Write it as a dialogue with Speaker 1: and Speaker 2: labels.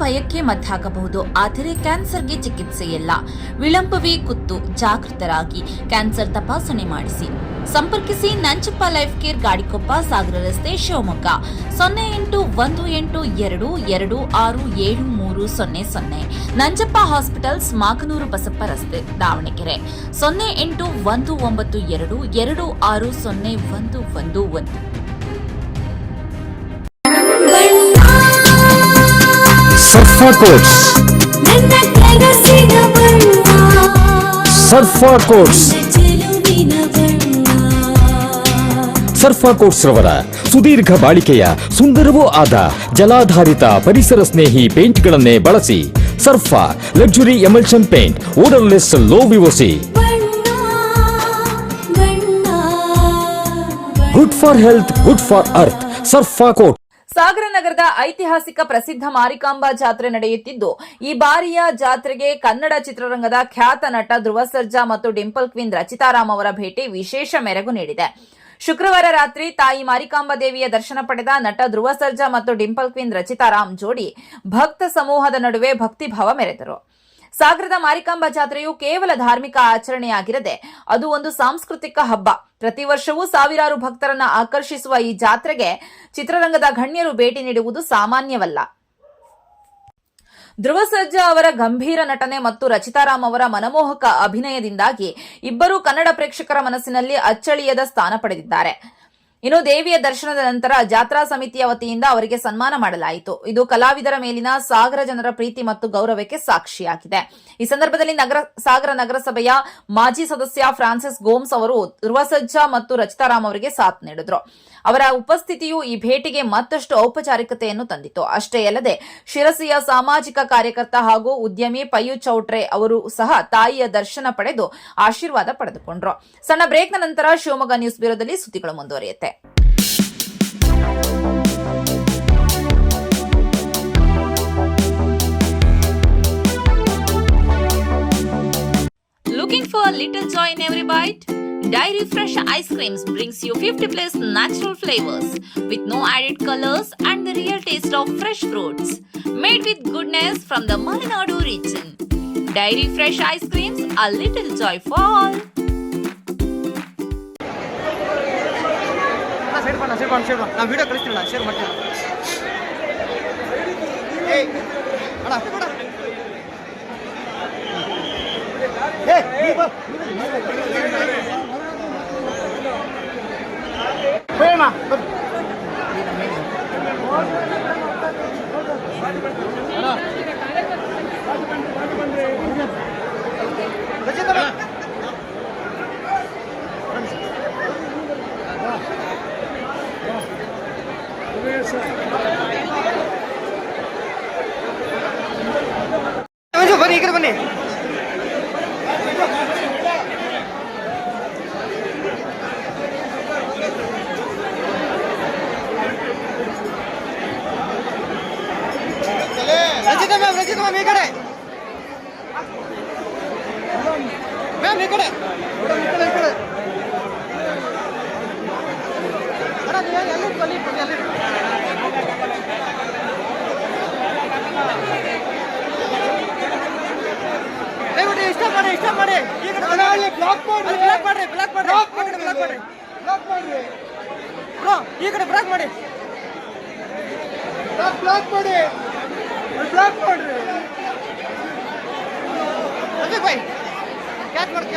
Speaker 1: ಭಯಕ್ಕೆ ಮದ್ದಾಗಬಹುದು. ಆದರೆ ಕ್ಯಾನ್ಸರ್ಗೆ ಚಿಕಿತ್ಸೆ ಇಲ್ಲ. ವಿಳಂಬವೇ ಕುತ್ತು. ಜಾಗೃತರಾಗಿ ಕ್ಯಾನ್ಸರ್ ತಪಾಸಣೆ ಮಾಡಿಸಿ. ಸಂಪರ್ಕಿಸಿ ನಂಜಪ್ಪ ಲೈಫ್ ಕೇರ್, ಗಾಡಿಕೊಪ್ಪ, ಸಾಗರ ರಸ್ತೆ, ಶಿವಮೊಗ್ಗ. 0818226730. ನಂಜಪ್ಪ ಹಾಸ್ಪಿಟಲ್ಸ್, ಮಾಕನೂರು ಬಸಪ್ಪ ರಸ್ತೆ, ದಾವಣಗೆರೆ. 081922601111.
Speaker 2: ಸರ್ಫಾ ಕೋಟ್ಸ್, ಸರ್ಫಾ ಕೋಟ್ಸ್, ಸರ್ಫಾ ಕೋಟ್ಸ್ ರವರ ಸುದೀರ್ಘ ಬಾಳಿಕೆಯ ಸುಂದರವೂ ಆದ ಜಲಾಧಾರಿತ ಪರಿಸರ ಸ್ನೇಹಿ ಪೇಂಟ್ಗಳನ್ನೇ ಬಳಸಿ. Surfa luxury emulsion paint, odourless, low VOC, good for health, good for earth. Surfa coat.
Speaker 3: Sagar ನಗರದ ಐತಿಹಾಸಿಕ ಪ್ರಸಿದ್ಧ ಮಾರಿಕಾಂಬಾ ಜಾತ್ರೆ ನಡೆಯುತ್ತಿದ್ದು, ಈ ಬಾರಿಯ ಜಾತ್ರೆಗೆ ಕನ್ನಡ ಚಿತ್ರರಂಗದ ಖ್ಯಾತ ನಟ ಧ್ರುವ ಸರ್ಜಾ ಮತ್ತು ಡಿಂಪಲ್ ಕ್ವೀನ್ ರಚಿತಾರಾಮ್ ಅವರ ಭೇಟಿ ವಿಶೇಷ ಮೆರುಗು ನೀಡಿದೆ. ಶುಕ್ರವಾರ ರಾತ್ರಿ ತಾಯಿ ಮಾರಿಕಾಂಬಾ ದೇವಿಯ ದರ್ಶನ ಪಡೆದ ನಟ ಧ್ರುವ ಸರ್ಜಾ ಮತ್ತು ಡಿಂಪಲ್ ಕ್ವೀನ್ ರಚಿತಾರಾಮ್ ಜೋಡಿ ಭಕ್ತ ಸಮೂಹದ ನಡುವೆ ಭಕ್ತಿಭಾವ ಮೆರೆದರು. ಸಾಗರದ ಮಾರಿಕಾಂಬಾ ಜಾತ್ರೆಯು ಕೇವಲ ಧಾರ್ಮಿಕ ಆಚರಣೆಯಾಗಿರದೆ ಅದು ಒಂದು ಸಾಂಸ್ಕೃತಿಕ ಹಬ್ಬ. ಪ್ರತಿ ವರ್ಷವೂ ಸಾವಿರಾರು ಭಕ್ತರನ್ನ ಆಕರ್ಷಿಸುವ ಈ ಜಾತ್ರೆಗೆ ಚಿತ್ರರಂಗದ ಗಣ್ಯರು ಭೇಟಿ ನೀಡುವುದು ಸಾಮಾನ್ಯವಲ್ಲ. ಧ್ರುವ ಸರ್ಜಾ ಅವರ ಗಂಭೀರ ನಟನೆ ಮತ್ತು ರಚಿತಾರಾಮ್ ಅವರ ಮನಮೋಹಕ ಅಭಿನಯದಿಂದಾಗಿ ಇಬ್ಬರೂ ಕನ್ನಡ ಪ್ರೇಕ್ಷಕರ ಮನಸ್ಸಿನಲ್ಲಿ ಅಚ್ಚಳಿಯದ ಸ್ಥಾನ ಪಡೆದಿದ್ದಾರೆ. ಇನ್ನು ದೇವಿಯ ದರ್ಶನದ ನಂತರ ಜಾತ್ರಾ ಸಮಿತಿಯ ವತಿಯಿಂದ ಅವರಿಗೆ ಸನ್ಮಾನ ಮಾಡಲಾಯಿತು. ಇದು ಕಲಾವಿದರ ಮೇಲಿನ ಸಾಗರ ಜನರ ಪ್ರೀತಿ ಮತ್ತು ಗೌರವಕ್ಕೆ ಸಾಕ್ಷಿಯಾಗಿದೆ. ಈ ಸಂದರ್ಭದಲ್ಲಿ ಸಾಗರ ನಗರಸಭೆಯ ಮಾಜಿ ಸದಸ್ಯ ಫ್ರಾನ್ಸಿಸ್ ಗೋಮ್ಸ್ ಅವರು ಧ್ರುವ ಸರ್ಜಾ ಮತ್ತು ರಚಿತಾರಾಮ್ ಅವರಿಗೆ ಸಾಥ್ ನೀಡಿದ್ರು. ಅವರ ಉಪಸ್ಥಿತಿಯು ಈ ಭೇಟಿಗೆ ಮತ್ತಷ್ಟು ಔಪಚಾರಿಕತೆಯನ್ನು ತಂದಿತು. ಅಷ್ಟೇ ಅಲ್ಲದೆ ಶಿರಸಿಯ ಸಾಮಾಜಿಕ ಕಾರ್ಯಕರ್ತ ಹಾಗೂ ಉದ್ಯಮಿ ಪಯ್ಯು ಚೌಟ್ರೆ ಅವರು ಸಹ ತಾಯಿಯ ದರ್ಶನ ಪಡೆದು ಆಶೀರ್ವಾದ ಪಡೆದುಕೊಂಡ್ರು. ಸಣ್ಣ ಬ್ರೇಕ್ನ ನಂತರ ಶಿವಮೊಗ್ಗ ನ್ಯೂಸ್ ಬ್ಯೂರೋದಲ್ಲಿ ಸುದ್ದಿಗಳು ಮುಂದುವರಿಯುತ್ತೆ.
Speaker 1: Looking for a little joy in every bite? Dairy Fresh Ice Creams brings you 50+ natural flavors with no added colors and the real taste of fresh fruits. Made with goodness from the Malenadu region. Dairy Fresh Ice Creams, a little joy for all.
Speaker 4: ನಾನು video ಕಳಿಸ್ತೀನಿ, share ಮಾಡ್ತೀನಿ. ಬನ್ನಿ, ಈ ಕಡೆ ಬನ್ನಿ. Rachita ma'am ಈ ಕಡೆ. Ma'am ಈ ಕಡೆ. ಸ್ಟಾಪ್ ಮಾಡಿ. ಬ್ಲಾಕ್ ಮಾಡ್ರಿ ಈ ಕಡೆ ಬ್ಲಾಕ್ ಮಾಡಿ. ಅಜಯ್ ಭಾಯ್ ಕ್ಯಾಚ್ ಮಾಡಿ.